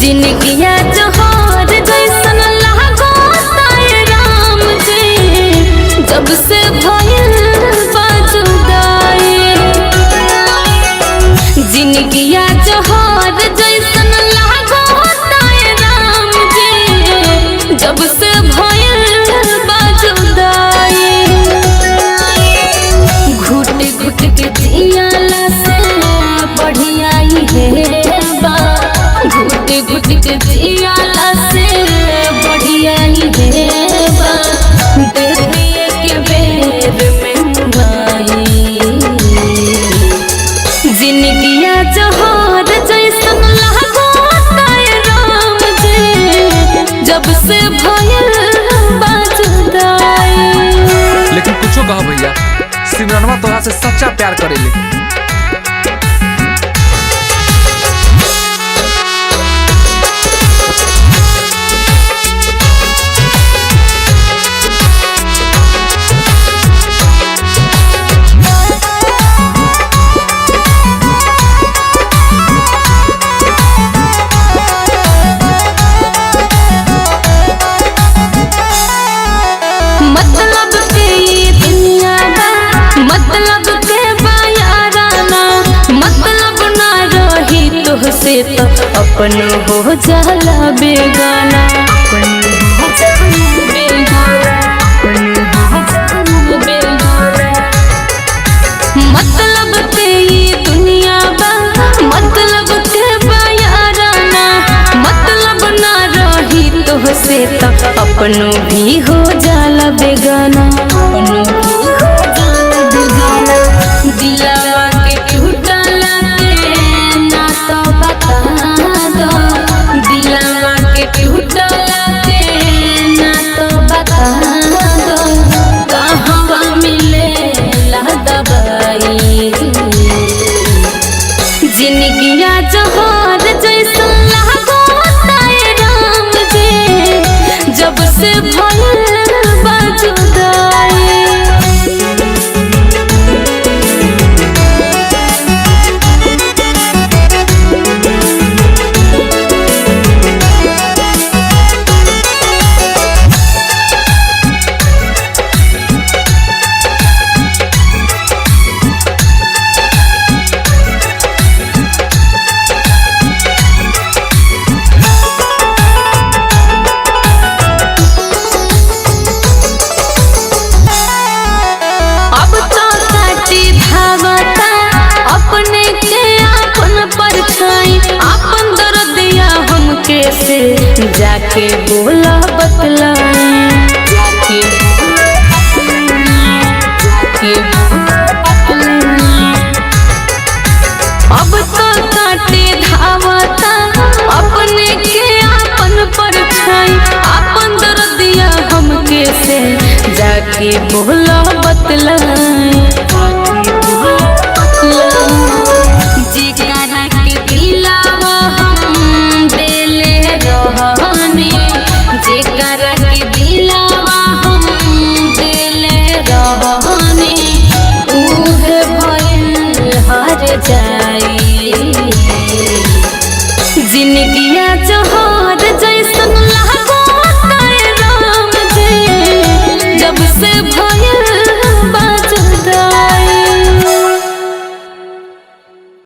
जिनगिया जोहर जैसन लागो ताए राम जी, जब से भइल बा जुदाई। जिनगिया जोहर जैसन लागो ताए राम जी, जब से भइल बा जुदाई। घुट घुट के जियाला से बढ़िया है बा, घुट घुट के जियाला से बढ़िया ही देवा, दे दिए के बेर में भाई। जिनगिया जोहर जैसन लागो ताए राम जी, जब से भइल बा जुदाई। लेकिन कुछो कहो भैया, सिमरनवा तोरा से सच्चा प्यार करेले। से तो अपन हो जाला बेगाना, मतलब ते ये दुनिया बा, मतलब के बायाराना, मतलब ना रही तो से तो अपन भी हो जाला बेगाना, अपन भी हो जाला बेगाना। दिलावा के टूटला ना तो बता दो, दिलावा के टूटला ना तो बता दो, कहवा मिले ला दवाई। जिनगिया जोहर जैसन लागो ताए राम जी, जब से भइल बा जुदाई। से जाके बोला बतलाए, जाके अब तो काटे धावता अपने के आपन परछाई, आपन दर्दिया हमके से जाके बोला बतलाए। जिकरा के दिलावा हम देले रहनी, जिकरा के दिलावा हम देले रहनी, उहे भइल हार जाई। जिनगिया जोहर जैसन लागो ताए राम जी, जब से